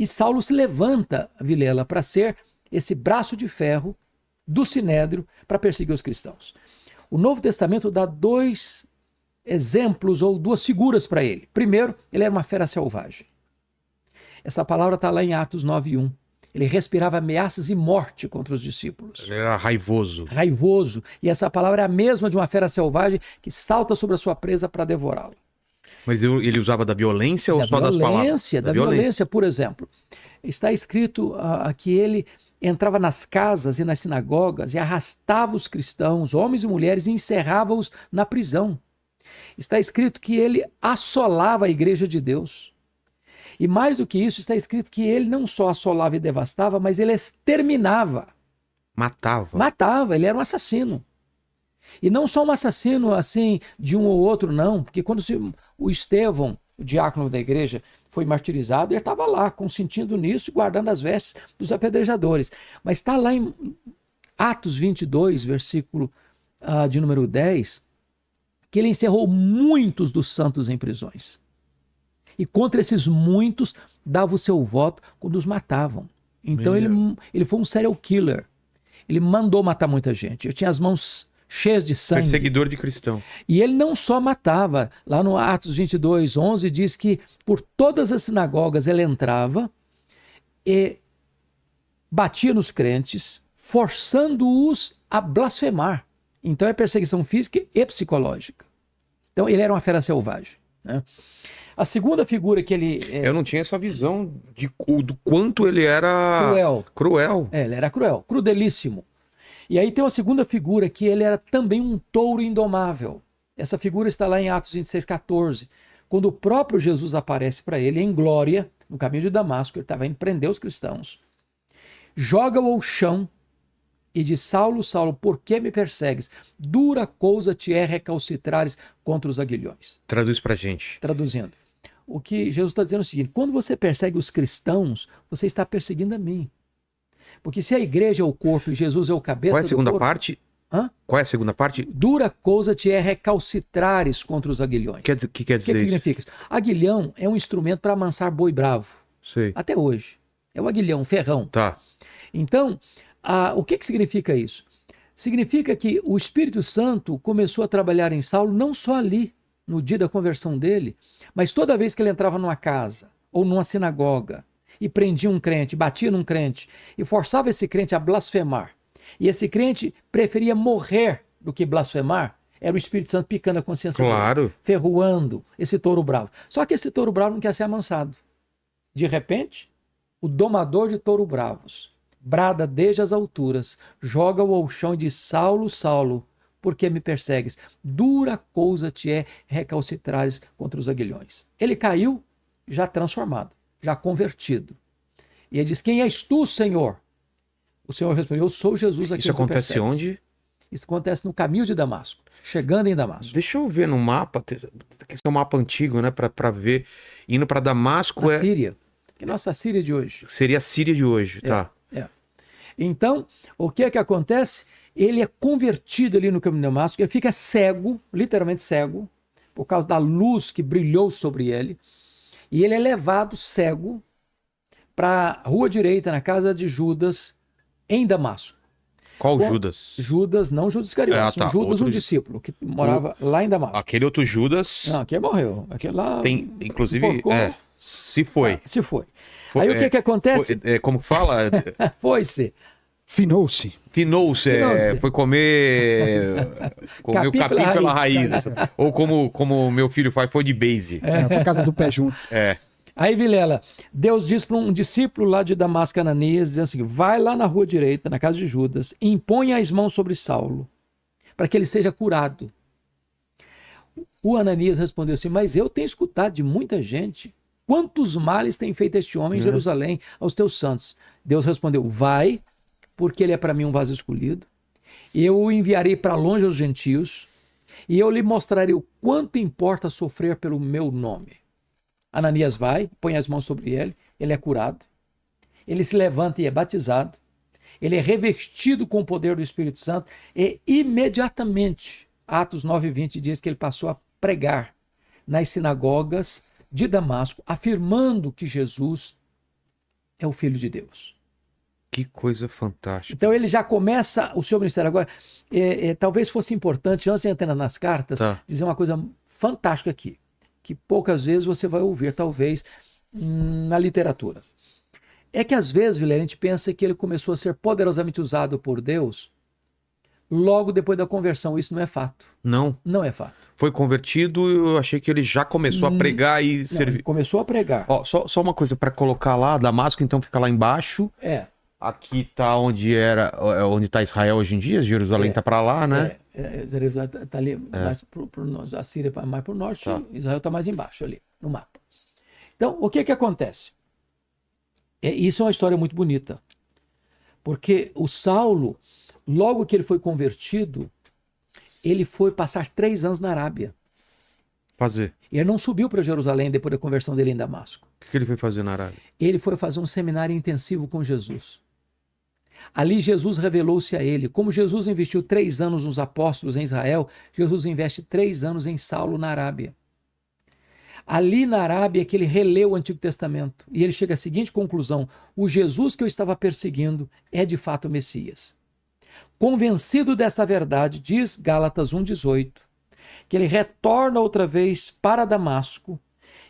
E Saulo se levanta, Vilela, para ser esse braço de ferro do Sinédrio para perseguir os cristãos. O Novo Testamento dá 2 exemplos ou 2 figuras para ele. Primeiro, ele era uma fera selvagem. Essa palavra está lá em Atos 9:1. Ele respirava ameaças e morte contra os discípulos. Ele era raivoso. Raivoso. E essa palavra é a mesma de uma fera selvagem que salta sobre a sua presa para devorá-la. Mas ele usava da violência ou só das palavras? Da violência, por exemplo. Está escrito que ele entrava nas casas e nas sinagogas e arrastava os cristãos, homens e mulheres, e encerrava-os na prisão. Está escrito que ele assolava a igreja de Deus. E mais do que isso, está escrito que ele não só assolava e devastava, mas ele exterminava. Matava. Matava, ele era um assassino. E não só um assassino assim de um ou outro, não. Porque quando o Estevão, o diácono da igreja, foi martirizado, ele estava lá, consentindo nisso e guardando as vestes dos apedrejadores. Mas está lá em Atos 22, versículo de número 10, que ele encerrou muitos dos santos em prisões. E contra esses muitos dava o seu voto quando os matavam. Então ele foi um serial killer. Ele mandou matar muita gente. Ele tinha as mãos cheias de sangue. Perseguidor de cristão. E ele não só matava. Lá no Atos 22:11 diz que por todas as sinagogas ele entrava e batia nos crentes, forçando-os a blasfemar. Então é perseguição física e psicológica. Então ele era uma fera selvagem, né? A segunda figura que ele... Eu não tinha essa visão do quanto ele era... Cruel. Ele era cruel, crudelíssimo. E aí tem uma segunda figura que ele era também um touro indomável. Essa figura está lá em Atos 26:14, quando o próprio Jesus aparece para ele em glória, no caminho de Damasco, ele estava indo prender os cristãos, joga-o ao chão e diz: Saulo, Saulo, por que me persegues? Dura coisa te é recalcitrares contra os aguilhões. Traduz pra gente. Traduzindo. O que Jesus está dizendo é o seguinte: quando você persegue os cristãos, você está perseguindo a mim. Porque se a igreja é o corpo e Jesus é o cabeça do corpo... Qual é a segunda parte? Qual é a segunda parte? Dura coisa te é recalcitrares contra os aguilhões. O que quer dizer O que significa isso? Aguilhão é um instrumento para amansar boi bravo. Sei. Até hoje. É o aguilhão, um ferrão. Tá. Então, o que significa isso? Significa que o Espírito Santo começou a trabalhar em Saulo não só ali, no dia da conversão dele, mas toda vez que ele entrava numa casa ou numa sinagoga e prendia um crente, batia num crente e forçava esse crente a blasfemar, e esse crente preferia morrer do que blasfemar, era o Espírito Santo picando a consciência dele, ferroando esse touro bravo. Só que esse touro bravo não quer ser amansado. De repente, o domador de touro bravos brada desde as alturas, joga-o ao chão e diz: Saulo, Saulo, por que me persegues? Dura coisa te é recalcitrares contra os aguilhões. Ele caiu já transformado, já convertido. E ele diz: quem és tu, Senhor? O Senhor respondeu: eu sou Jesus aqui. Isso acontece onde? Isso acontece no caminho de Damasco, chegando em Damasco. Deixa eu ver no mapa, que esse é um mapa antigo, né, para ver. Indo para Damasco a Síria, que é a nossa Síria de hoje. Seria a Síria de hoje, tá. Então, o que é que acontece? Ele é convertido ali no caminho de Damasco, ele fica cego, literalmente cego, por causa da luz que brilhou sobre ele, e ele é levado cego para a rua direita, na casa de Judas, em Damasco. Qual Judas? Judas, não Judas Iscariotes, tá. Judas, um discípulo, que morava lá em Damasco. Aquele outro Judas... Não, aquele morreu. Aquele lá... Tem, inclusive, se foi. Se foi. Aí o que acontece? Como fala? Foi-se. Finou-se. Foi comer o capim pela raiz. Ou como meu filho faz, foi de base. Por causa do pé junto. Aí, Vilela, Deus diz para um discípulo lá de Damasco, Ananias, dizendo assim: vai lá na rua direita, na casa de Judas, e impõe as mãos sobre Saulo, para que ele seja curado. O Ananias respondeu assim: mas eu tenho escutado de muita gente quantos males tem feito este homem em Jerusalém aos teus santos. Deus respondeu: vai, porque ele é para mim um vaso escolhido, eu o enviarei para longe aos gentios, e eu lhe mostrarei o quanto importa sofrer pelo meu nome. Ananias vai, põe as mãos sobre ele, ele é curado, ele se levanta e é batizado, ele é revestido com o poder do Espírito Santo, e imediatamente, Atos 9:20 diz que ele passou a pregar nas sinagogas de Damasco, afirmando que Jesus é o Filho de Deus. Que coisa fantástica. Então ele já começa o seu ministério. Agora, talvez fosse importante, antes de entrar nas cartas, dizer uma coisa fantástica aqui, que poucas vezes você vai ouvir, talvez, na literatura. É que às vezes, Vilela, a gente pensa que ele começou a ser poderosamente usado por Deus logo depois da conversão. Isso não é fato. Não? Não é fato. Foi convertido, eu achei que ele já começou a pregar e servir. Ele começou a pregar. Ó, só uma coisa para colocar lá, Damasco então fica lá embaixo. Aqui tá onde está Israel hoje em dia, Jerusalém tá para lá, né? Jerusalém tá ali mais pro norte, a Síria mais pro norte, Israel tá mais embaixo ali, no mapa. Então, o que acontece? Isso é uma história muito bonita, porque o Saulo, logo que ele foi convertido, ele foi passar 3 anos na Arábia. Fazer. E ele não subiu para Jerusalém depois da conversão dele em Damasco. O que ele foi fazer na Arábia? Ele foi fazer um seminário intensivo com Jesus. Ali Jesus revelou-se a ele. Como Jesus investiu 3 anos nos apóstolos em Israel, Jesus investe 3 anos em Saulo na Arábia. Ali na Arábia é que ele releu o Antigo Testamento e ele chega à seguinte conclusão: o Jesus que eu estava perseguindo é de fato o Messias. Convencido desta verdade, diz Gálatas 1,18, que ele retorna outra vez para Damasco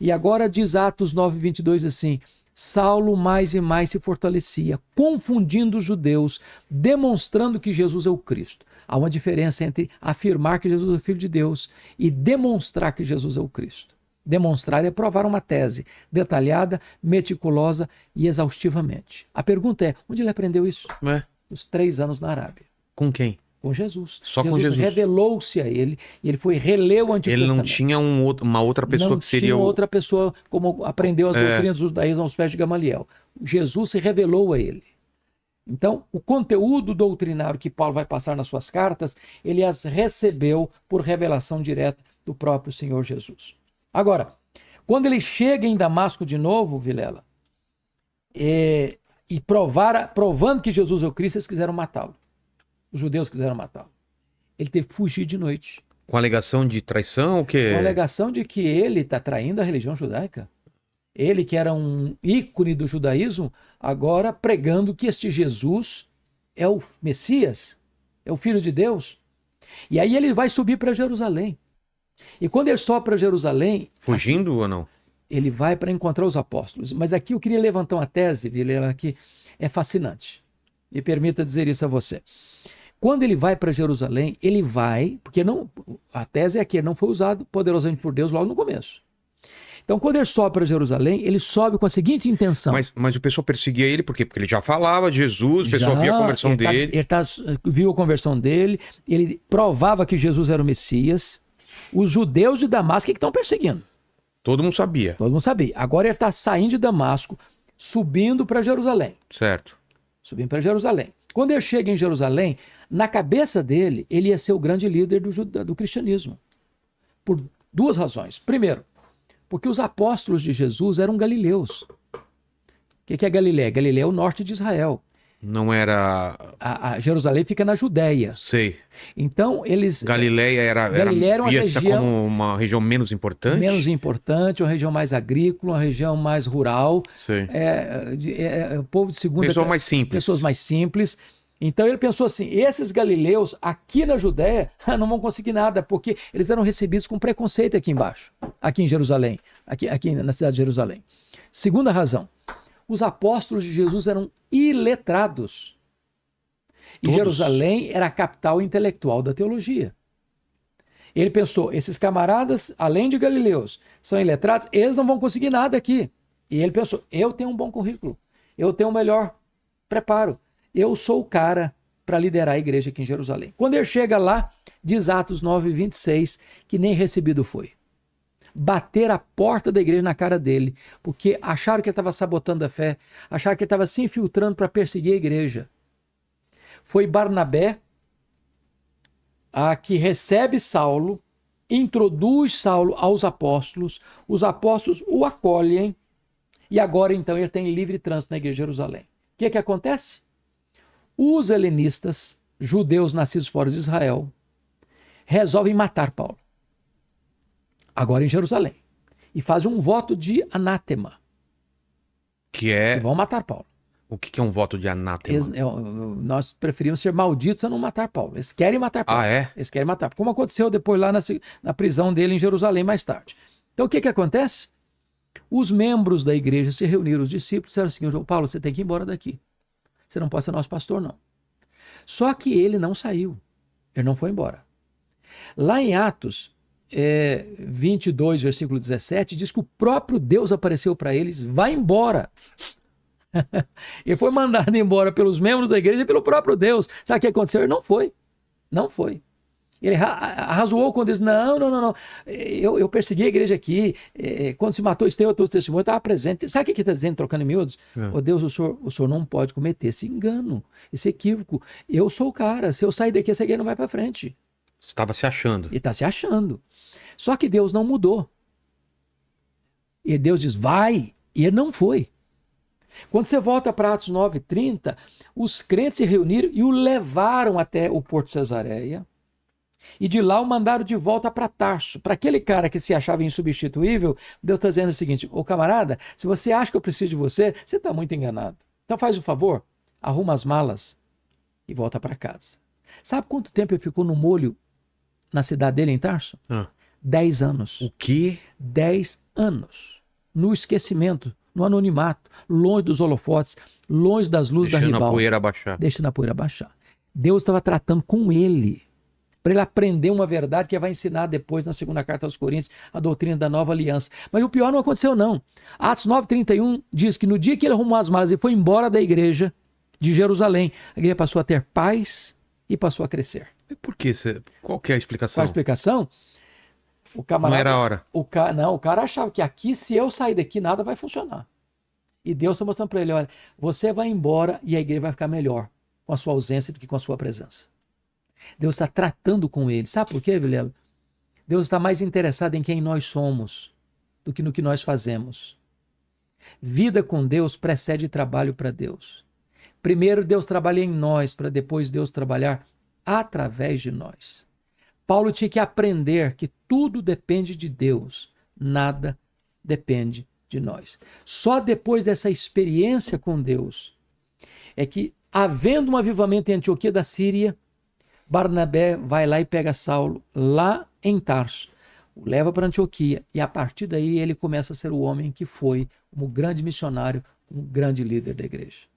e agora diz Atos 9,22 assim: Saulo mais e mais se fortalecia, confundindo os judeus, demonstrando que Jesus é o Cristo. Há uma diferença entre afirmar que Jesus é o Filho de Deus e demonstrar que Jesus é o Cristo. Demonstrar é provar uma tese detalhada, meticulosa e exaustivamente. A pergunta é, onde ele aprendeu isso? Os 3 anos na Arábia. Com quem? Com Jesus. Só com Jesus. Revelou-se a ele e ele foi reler o Antigo Testamento. Ele não tinha uma outra pessoa que seria Não tinha outra pessoa como aprendeu as doutrinas do judaísmo aos pés de Gamaliel. Jesus se revelou a ele. Então, o conteúdo doutrinário que Paulo vai passar nas suas cartas, ele as recebeu por revelação direta do próprio Senhor Jesus. Agora, quando ele chega em Damasco de novo, Vilela, e provando que Jesus é o Cristo, eles quiseram matá-lo. Os judeus quiseram matá-lo. Ele teve que fugir de noite. Com alegação de traição? O quê? Com alegação de que ele está traindo a religião judaica. Ele, que era um ícone do judaísmo, agora pregando que este Jesus é o Messias, é o Filho de Deus. E aí ele vai subir para Jerusalém. E quando ele sobe para Jerusalém... Fugindo aqui, ou não? Ele vai para encontrar os apóstolos. Mas aqui eu queria levantar uma tese, Vilela, que é fascinante. Me permita dizer isso a você. Quando ele vai para Jerusalém, ele vai... Porque a tese é que ele não foi usado poderosamente por Deus logo no começo. Então, quando ele sobe para Jerusalém, ele sobe com a seguinte intenção. Mas o pessoal perseguia ele por quê? Porque ele já falava de Jesus, o pessoal via a conversão dele. Ele viu a conversão dele, ele provava que Jesus era o Messias. Os judeus de Damasco que estão perseguindo. Todo mundo sabia. Todo mundo sabia. Agora ele está saindo de Damasco, subindo para Jerusalém. Certo. Subindo para Jerusalém. Quando ele chega em Jerusalém, na cabeça dele, ele ia ser o grande líder do cristianismo. Por 2 razões. Primeiro, porque os apóstolos de Jesus eram galileus. O que é Galiléia? Galiléia é o norte de Israel. Não era... A Jerusalém fica na Judéia. Sei. Então, eles... Galiléia era uma região... como uma região menos importante? Menos importante, uma região mais agrícola, uma região mais rural. Sei. Povo de segunda... Pessoas mais simples. Pessoas mais simples. Então, ele pensou assim, esses galileus aqui na Judéia não vão conseguir nada, porque eles eram recebidos com preconceito aqui embaixo, aqui em Jerusalém, aqui na cidade de Jerusalém. Segunda razão. Os apóstolos de Jesus eram iletrados. E Jerusalém era a capital intelectual da teologia. Ele pensou, esses camaradas, além de galileus, são iletrados, eles não vão conseguir nada aqui. E ele pensou, eu tenho um bom currículo, eu tenho um melhor preparo, eu sou o cara para liderar a igreja aqui em Jerusalém. Quando ele chega lá, diz Atos 9:26, que nem recebido foi. Bater a porta da igreja na cara dele, porque acharam que ele estava sabotando a fé, acharam que ele estava se infiltrando para perseguir a igreja. Foi Barnabé que recebe Saulo, introduz Saulo aos apóstolos, os apóstolos o acolhem, e agora então ele tem livre trânsito na igreja de Jerusalém. O que acontece? Os helenistas, judeus nascidos fora de Israel, resolvem matar Paulo. Agora em Jerusalém. E fazem um voto de anátema. Que vão matar Paulo. O que é um voto de anátema? Nós preferimos ser malditos a não matar Paulo. Eles querem matar Paulo. Ah, é? Eles querem matar. Como aconteceu depois lá na prisão dele em Jerusalém mais tarde. Então o que acontece? Os membros da igreja se reuniram, os discípulos disseram assim: João Paulo, você tem que ir embora daqui. Você não pode ser nosso pastor, não. Só que ele não saiu. Ele não foi embora. Lá em Atos 22, versículo 17, diz que o próprio Deus apareceu para eles: vai embora. Ele foi mandado embora pelos membros da igreja e pelo próprio Deus. Sabe o que aconteceu? Ele não foi. Não foi. Ele arrazoou quando disse: não. Eu persegui a igreja aqui. Quando se matou Estevão, o testemunho estava presente. Sabe o que está dizendo, trocando em miúdos? Ô Deus, o senhor não pode cometer esse engano, esse equívoco. Eu sou o cara. Se eu sair daqui, essa igreja não vai para frente. Você estava se achando. Ele está se achando. Só que Deus não mudou. E Deus diz: vai. E ele não foi. Quando você volta para Atos 9:30, os crentes se reuniram e o levaram até o Porto de Cesareia. E de lá o mandaram de volta para Tarso. Para aquele cara que se achava insubstituível, Deus está dizendo o seguinte: ô camarada, se você acha que eu preciso de você, você está muito enganado. Então faz o favor, arruma as malas e volta para casa. Sabe quanto tempo ele ficou no molho na cidade dele, em Tarso? 10 anos. O quê? 10 anos. No esquecimento, no anonimato, longe dos holofotes, longe das luzes da ribalta. Deixando a poeira baixar. Deixando a poeira baixar. Deus estava tratando com ele, para ele aprender uma verdade que vai ensinar depois na segunda carta aos Coríntios, a doutrina da nova aliança. Mas o pior não aconteceu, não. Atos 9:31 diz que no dia que ele arrumou as malas e foi embora da igreja de Jerusalém, a igreja passou a ter paz e passou a crescer. E por quê? Qual que é a explicação? Qual a explicação? O camarada, não era a hora. O cara achava que aqui, se eu sair daqui, nada vai funcionar. E Deus está mostrando para ele: olha, você vai embora e a igreja vai ficar melhor com a sua ausência do que com a sua presença. Deus está tratando com ele. Sabe por quê, Vilela? Deus está mais interessado em quem nós somos do que no que nós fazemos. Vida com Deus precede trabalho para Deus. Primeiro Deus trabalha em nós, para depois Deus trabalhar através de nós. Paulo tinha que aprender que tudo depende de Deus, nada depende de nós. Só depois dessa experiência com Deus é que, havendo um avivamento em Antioquia da Síria, Barnabé vai lá e pega Saulo lá em Tarso, o leva para Antioquia, e a partir daí ele começa a ser o homem que foi, como grande missionário, como grande líder da igreja.